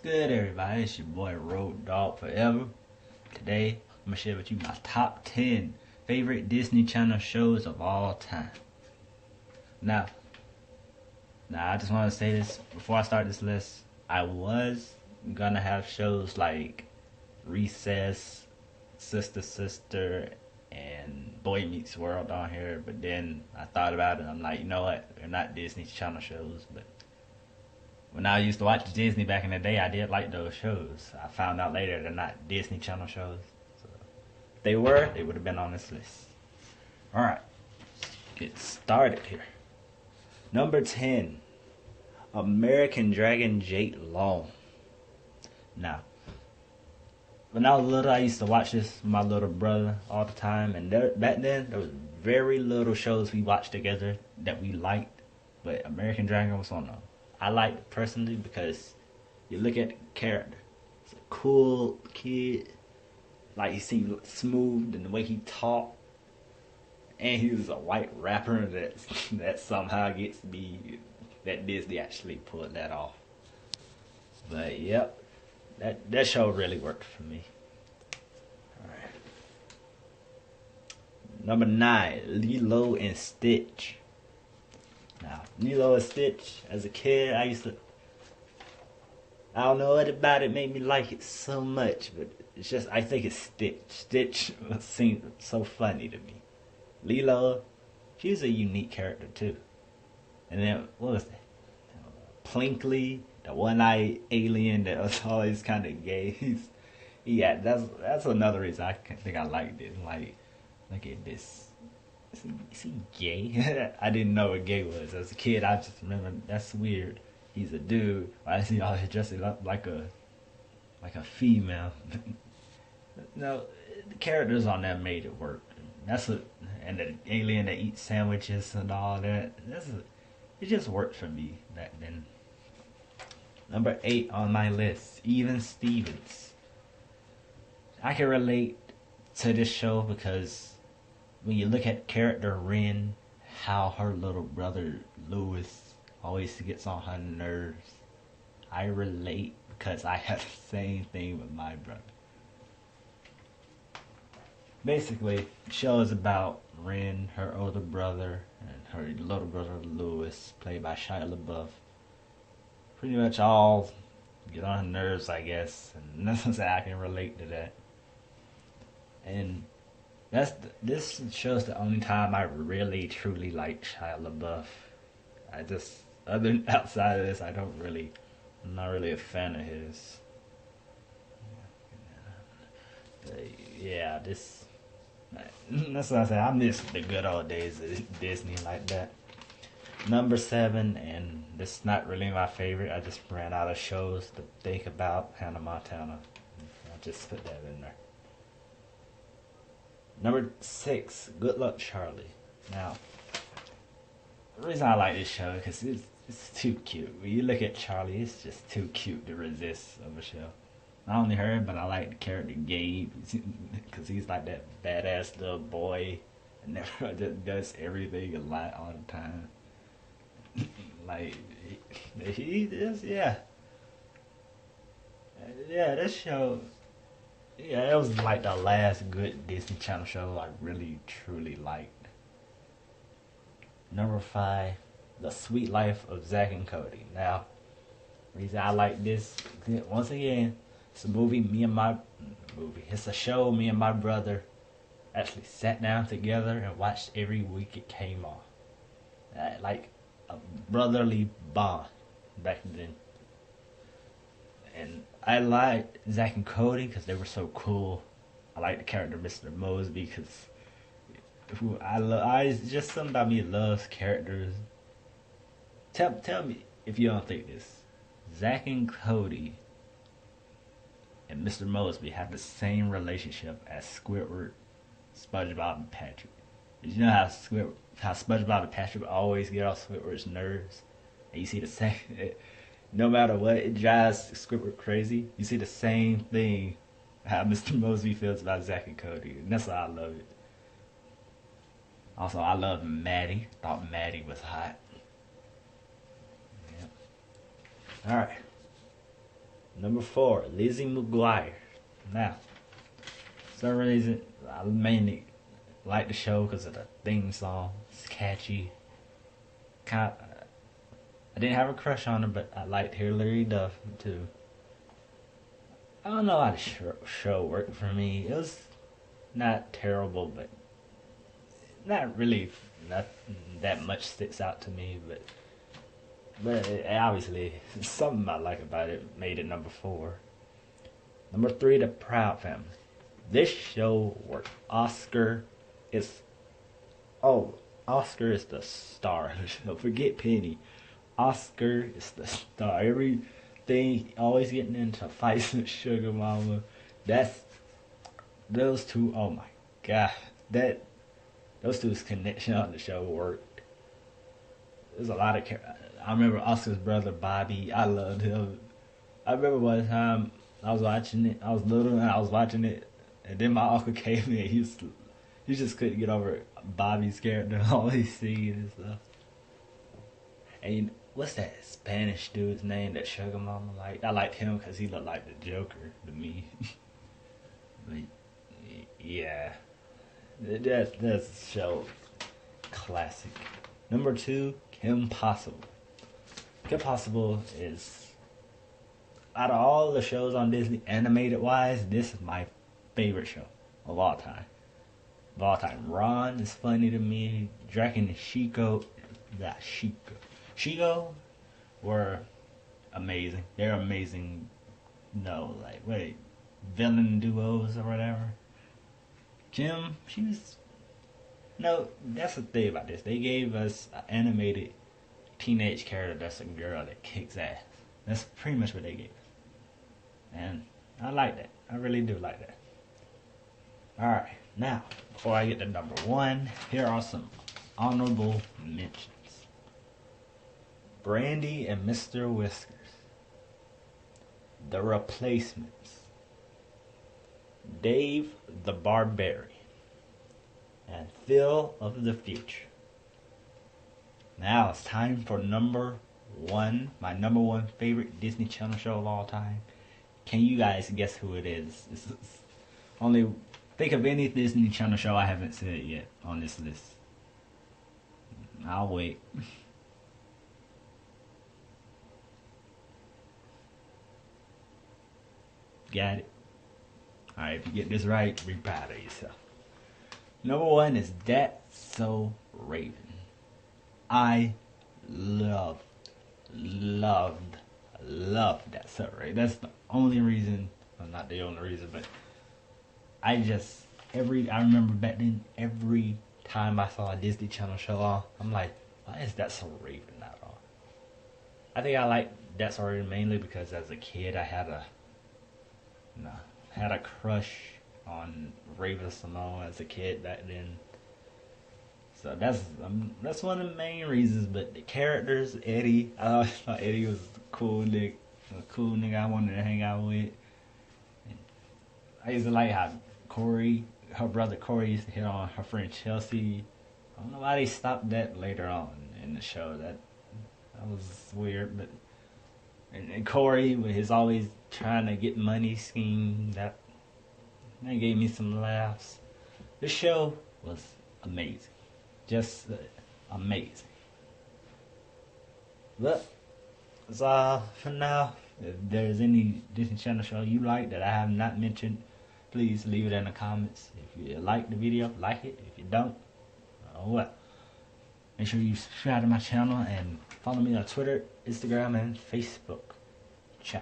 Good, everybody? It's your boy Road Dog Forever. Today, I'm gonna share with you my top 10 favorite Disney Channel shows of all time. Now, I just want to say this before I start this list. I was gonna have shows like Recess, Sister Sister, and Boy Meets World on here, but then I thought about it and I'm like, you know what? They're not Disney Channel shows, but when I used to watch Disney back in the day, I did like those shows. I found out later they're not Disney Channel shows. So if they were, they would have been on this list. Alright, get started here. Number 10, American Dragon Jake Long. Now, when I was little, I used to watch this with my little brother all the time. And back then, there was very little shows we watched together that we liked. But American Dragon was one of them. I liked it personally because you look at the character. It's a cool kid. Like, he seemed smooth in the way he talked. And he was a white rapper that somehow gets me, that Disney actually pulled that off. But yep, that show really worked for me. Alright. Number 9, Lilo and Stitch. Now, Lilo and Stitch, as a kid, I don't know what about it made me like it so much, but it's just, I think it's Stitch. Stitch seemed so funny to me. Lilo, she's a unique character too. And then, what was that? Plinkly, the one-eyed alien that was always kind of gay. Yeah, that's another reason I think I liked it. Like, look at this. Is he gay? I didn't know what gay was. As a kid, I just remember, that's weird. He's a dude. Why is he always dressing up like a female? No, the characters on that made it work. And the alien that eats sandwiches and all that. It just worked for me back then. Number 8 on my list, Even Stevens. I can relate to this show because when you look at character Rin, how her little brother Lewis always gets on her nerves, I relate because I have the same thing with my brother. Basically, the show is about Rin, her older brother, and her little brother Lewis, played by Shia LaBeouf. Pretty much all get on her nerves, I guess, and that's why I can relate to that. And this show's the only time I really truly like Shia LaBeouf. Outside of this, I'm not really a fan of his. Yeah, that's what I say. I miss the good old days of Disney like that. Number 7, and this is not really my favorite. I just ran out of shows to think about. Hannah Montana. I'll just put that in there. Number 6, Good Luck Charlie. Now, the reason I like this show is because it's too cute. When you look at Charlie, it's just too cute to resist of a show. Not only her, but I like the character Gabe because he's like that badass little boy and never does everything a lot all the time. Like, he is, yeah. Yeah, this show, yeah, it was like the last good Disney Channel show I really, truly liked. Number 5, The Sweet Life of Zack and Cody. Now, the reason I like this, once again, it's a show me and my brother actually sat down together and watched every week it came on. Like a brotherly bond back then. And I liked Zack and Cody because they were so cool. I liked the character Mr. Mosby because just something about me loves characters. Tell me if you don't think this. Zack and Cody and Mr. Mosby have the same relationship as Squidward, SpongeBob, and Patrick. Did you know how SpongeBob and Patrick always get off Squidward's nerves? And you see the same, no matter what, it drives Squidward crazy. You see the same thing, how Mr. Mosby feels about Zack and Cody. And that's why I love it. Also, I love Maddie. Thought Maddie was hot. Yep. Alright. Number 4, Lizzie McGuire. Now, for some reason, I mainly like the show because of the theme song. It's catchy. I didn't have a crush on her, but I liked Hilary Duff too. I don't know how the show worked for me. It was not terrible, but not really not that much sticks out to me. But obviously, something I like about it made it number 4. Number 3, The Proud Family. This show worked. Oscar is the star. Forget Penny. Oscar is the star. Everything, always getting into fights with Sugar Mama. Those two. Oh my god, those two's connection on the show worked. There's a lot of. I remember Oscar's brother Bobby. I loved him. I remember one time I was watching it. I was little and I was watching it, and then my uncle came in. He just couldn't get over Bobby's character, always singing and stuff. And what's that Spanish dude's name that Sugar Mama liked? I liked him because he looked like the Joker to me. But yeah, that's show classic. Number 2, Kim Possible. Kim Possible is, out of all the shows on Disney animated wise, this is my favorite show of all time. Ron is funny to me. Draken and Chico were amazing. They're amazing. No, villain duos or whatever. Kim, that's the thing about this. They gave us an animated teenage character that's a girl that kicks ass. That's pretty much what they gave us. And I like that. I really do like that. Alright, now, before I get to number 1, here are some honorable mentions. Brandy and Mr. Whiskers. The Replacements. Dave the Barbarian. And Phil of the Future. Now it's time for number 1, my number 1 favorite Disney Channel show of all time. Can you guys guess who it is? Only think of any Disney Channel show I haven't said yet on this list. I'll wait. Got it? Alright, if you get this right, be proud of yourself. Number 1 is That's So Raven. I loved That's So Raven. That's the only reason, well, not the only reason, but I remember back then, every time I saw a Disney Channel show on, I'm like, why is That's So Raven not on? I think I like That's So Raven mainly because as a kid I had a crush on Raven Simone as a kid back then. So that's one of the main reasons. But the characters, Eddie, I always thought Eddie was a cool nigga I wanted to hang out with. And I used to like how her brother Corey used to hit on her friend Chelsea. I don't know why they stopped that later on in the show. That was weird, but and Corey with his always trying to get money scheme, that gave me some laughs. This show was amazing. Just amazing. But that's all for now. If there's any Disney Channel show you like that I have not mentioned, please leave it in the comments. If you like the video, like it. If you don't, oh well. Make sure you subscribe to my channel and follow me on Twitter, Instagram, and Facebook. Ciao.